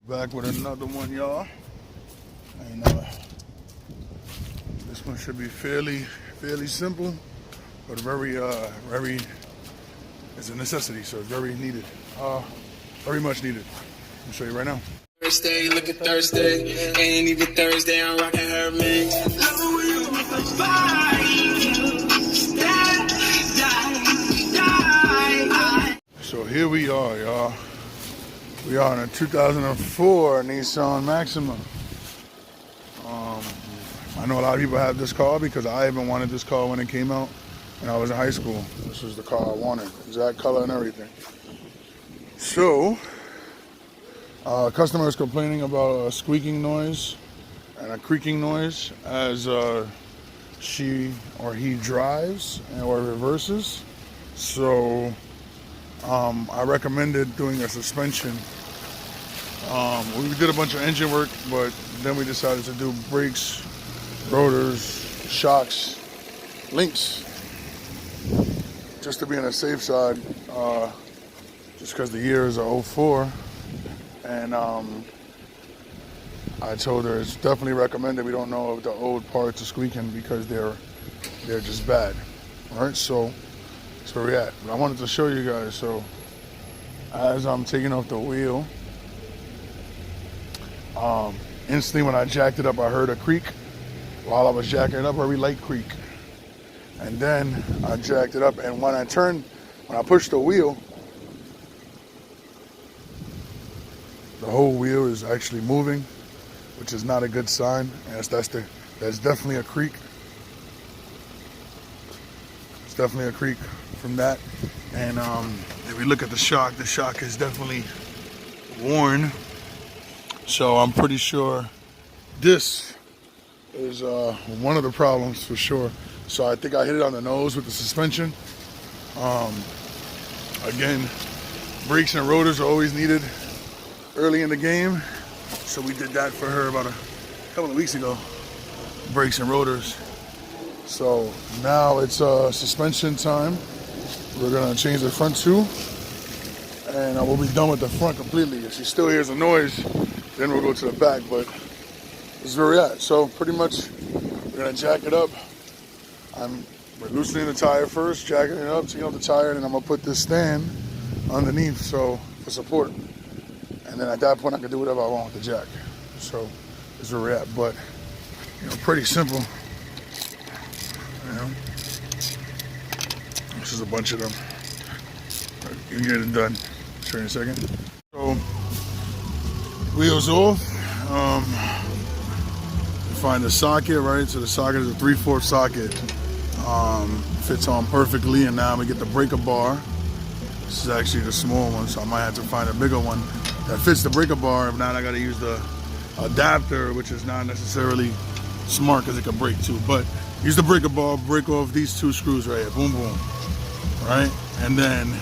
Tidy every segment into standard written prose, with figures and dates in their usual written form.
Back with another one, y'all. And this one should be fairly simple, but very it's a necessity, so it's very needed, very much needed. I'll show you right now. Thursday, look at Thursday, ain't even Thursday, I'm rocking her mix. So here we are, y'all. We are in a 2004 Nissan Maxima. I know a lot of people have this car because I even wanted this car when it came out when I was in high school. This was the car I wanted, exact color and everything. So, customer is complaining about a squeaking noise and a creaking noise as she or he drives or reverses. So, I recommended doing a suspension. We did a bunch of engine work, but then we decided to do brakes, rotors, shocks, links, just to be on the safe side, just because the year is a 04. And I told her it's definitely recommended. We don't know if the old parts are squeaking because they're just bad. All right, so that's where we're at. But I wanted to show you guys. So as I'm taking off the wheel, instantly when I jacked it up, I heard a creak. While I was jacking it up, a very light creak. And then I jacked it up, and when I pushed the wheel, the whole wheel is actually moving, which is not a good sign. That's definitely a creak. It's definitely a creak from that. And if we look at the shock is definitely worn. So I'm pretty sure this is one of the problems for sure. So I think I hit it on the nose with the suspension. Again, brakes and rotors are always needed early in the game. So we did that for her about a couple of weeks ago. Brakes and rotors. So now it's suspension time. We're gonna change the front too. And we'll be done with the front completely. If she still hears a noise, then we'll go to the back, but this is where we're at. So pretty much we're gonna jack it up. We're loosening the tire first, jacking it up, taking off the tire, and then I'm gonna put this stand underneath for support. And then at that point I can do whatever I want with the jack. So this is where we're at, but pretty simple. This is a bunch of them. You can get it done. Show you in a second. So wheels off. Find the socket, right? So the socket is a 3/4 socket. Fits on perfectly, and now we get the breaker bar. This is actually the small one, so I might have to find a bigger one that fits the breaker bar. If not, I gotta use the adapter, which is not necessarily smart because it can break too. But use the breaker bar, break off these 2 screws right here, boom, boom, right? And then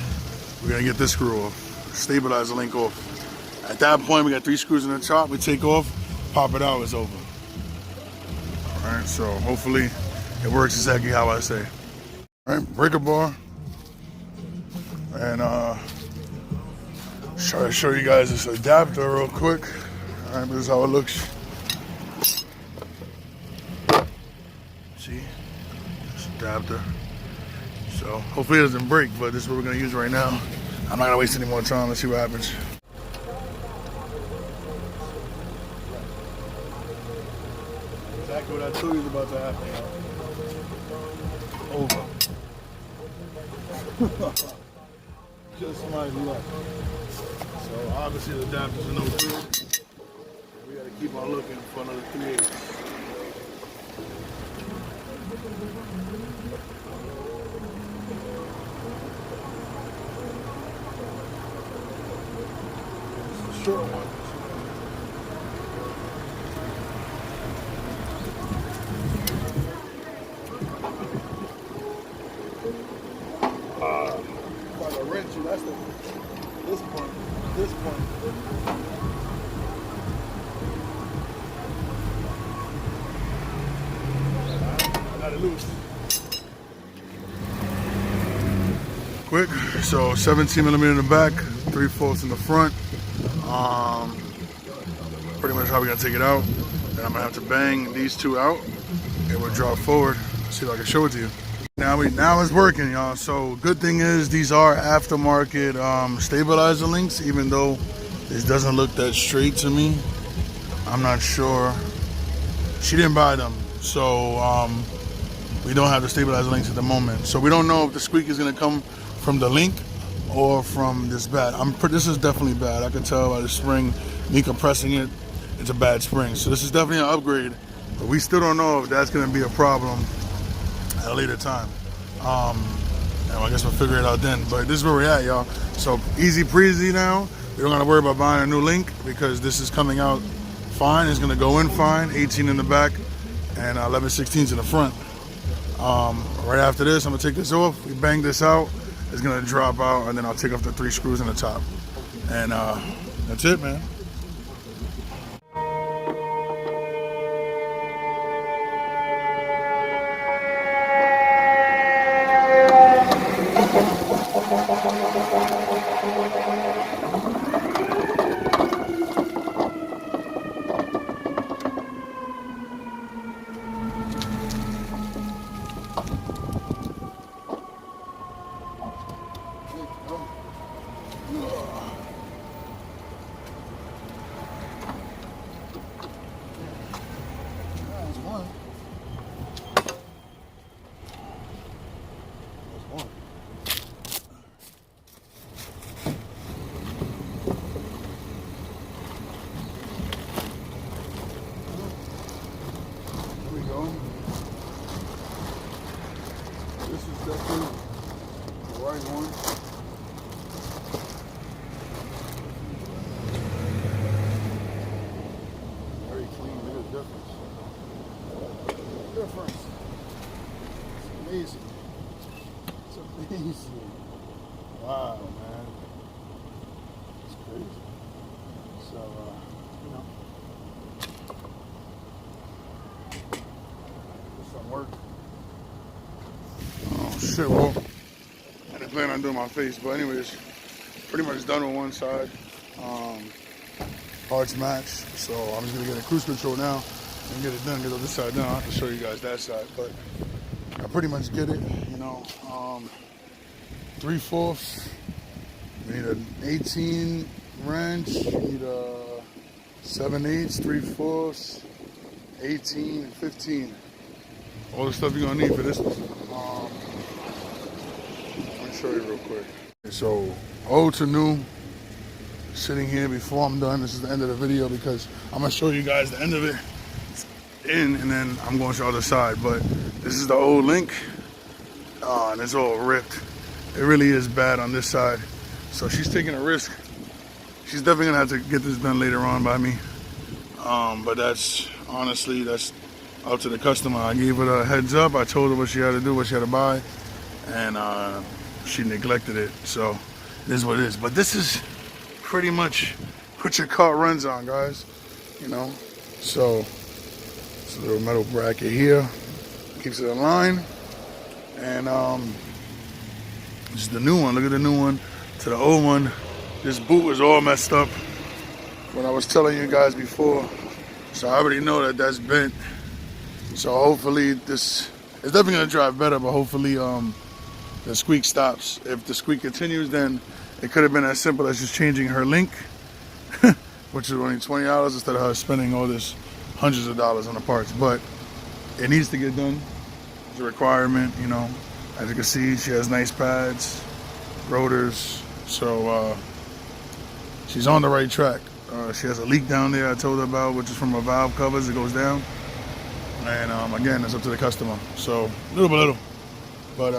we're gonna get this screw off, stabilize the link off. At that point, we got 3 screws in the top. We take off, pop it out, it's over. All right, so hopefully it works exactly how I say. All right, breaker bar. And try to show you guys this adapter real quick. All right, this is how it looks. See, this adapter. So hopefully it doesn't break, but this is what we're gonna use right now. I'm not gonna waste any more time. Let's see what happens. Exactly what I told you was about to happen. Over. Just somebody's luck. So obviously the adapters are no good. We gotta keep on looking for another 3/8. This is a short one. By the wrench, that's this point. I got it loose. Quick, so 17 millimeter in the back, 3/4 in the front. that's how we're gonna take it out. Then I'm gonna have to bang these two out. It will drop forward. See if I can show it to you. Now it's working, y'all. So good thing is these are aftermarket stabilizer links, even though this doesn't look that straight to me. I'm not sure. She didn't buy them, so we don't have the stabilizer links at the moment. So we don't know if the squeak is gonna come from the link or from this bad. This is definitely bad. I can tell by the spring, me compressing it, it's a bad spring. So this is definitely an upgrade, but we still don't know if that's gonna be a problem at a later time. And I guess we'll figure it out then. But this is where we're at, y'all. So easy breezy now. We don't gotta worry about buying a new link because this is coming out fine. It's gonna go in fine. 18 in the back and 11/16 in the front. Right after this, I'm gonna take this off. We bang this out. It's gonna drop out, and then I'll take off the 3 screws in the top. And that's it, man. This is definitely the right one. Very clean, look at the difference. Look at the difference. It's amazing. It's amazing. Wow, man. It's crazy. So, you know. This don't work. Oh shit, well, I didn't plan on doing my face, but anyways, pretty much done on one side. Parts match, so I'm just gonna get a cruise control now and get it done, get on this side down. I have to show you guys that side, but I pretty much get it, you know. 3/4. We need an 18 wrench, we need a 7/8, 3/4, 18, 15. All the stuff you're gonna need for this one. Let me show you real quick. So, old to new, sitting here before I'm done. This is the end of the video because I'm gonna show you guys the end of it in, and then I'm going to the other side. But this is the old link, and it's all ripped. It really is bad on this side. So she's taking a risk. She's definitely gonna have to get this done later on by me. But that's honestly, that's up to the customer. I gave her a heads up. I told her what she had to do, what she had to buy, and she neglected it. So it is what it is. But this is pretty much what your car runs on, guys. You know, so it's a little metal bracket here, keeps it in line, and this is the new one. Look at the new one to the old one. This boot was all messed up when I was telling you guys before, so I already know that that's bent. So hopefully this is definitely gonna drive better, but hopefully the squeak stops. If the squeak continues, then it could have been as simple as just changing her link, which is only $20 instead of her spending all this hundreds of dollars on the parts. But it needs to get done. It's a requirement, you know. As you can see, she has nice pads, rotors, so she's on the right track. She has a leak down there I told her about, which is from her valve covers. It goes down. And again, it's up to the customer. So little by little. But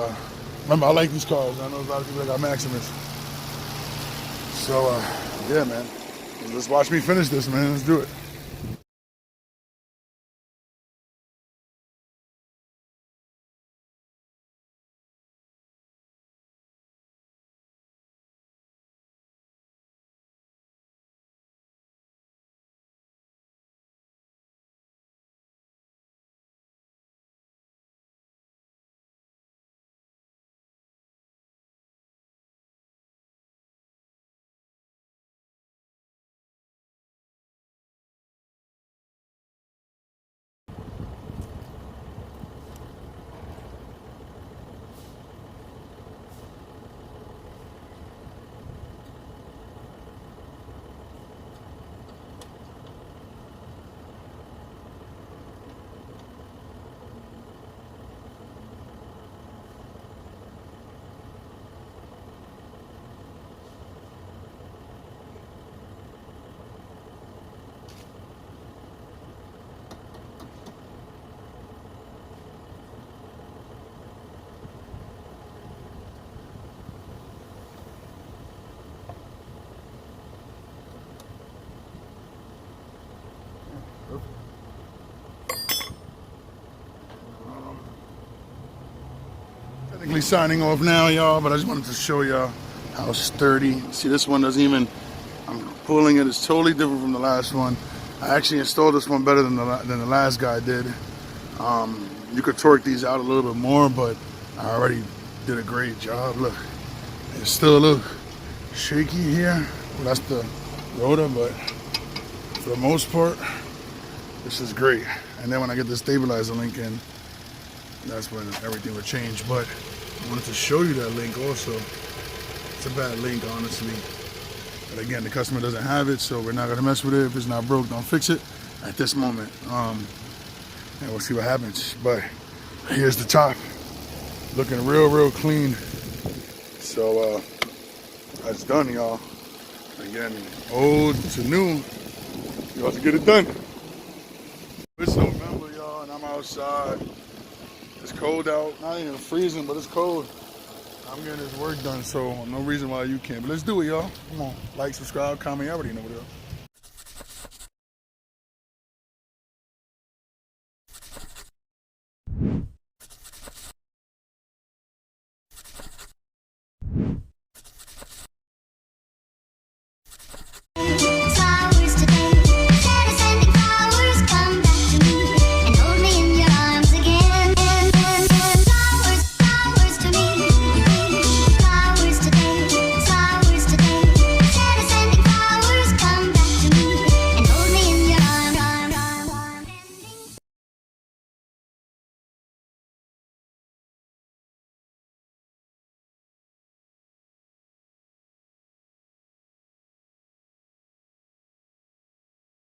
remember, I like these cars. I know a lot of people that got Maximas. So yeah, man. Let's watch me finish this, man. Let's do it. basically signing off now, y'all, but I just wanted to show y'all how sturdy. See, this one doesn't even, I'm pulling it, it's totally different from the last one. I actually installed this one better than the last guy did. You could torque these out a little bit more, but I already did a great job. Look, it's still a little shaky here. Well, that's the rotor, but for the most part, this is great. And then when I get the stabilizer link in, that's when everything would change. But I wanted to show you that link also. It's a bad link, honestly. But again, the customer doesn't have it, so we're not gonna mess with it. If it's not broke, don't fix it at this moment. And we'll see what happens. But here's the top, looking real clean. So that's done, y'all. Again, old to new, you have to get it done. It's November, y'all, and I'm outside. It's cold out, not even freezing, but it's cold. I'm getting this work done, so no reason why you can't. But let's do it, y'all. Come on, like, subscribe, comment, you already know what it is.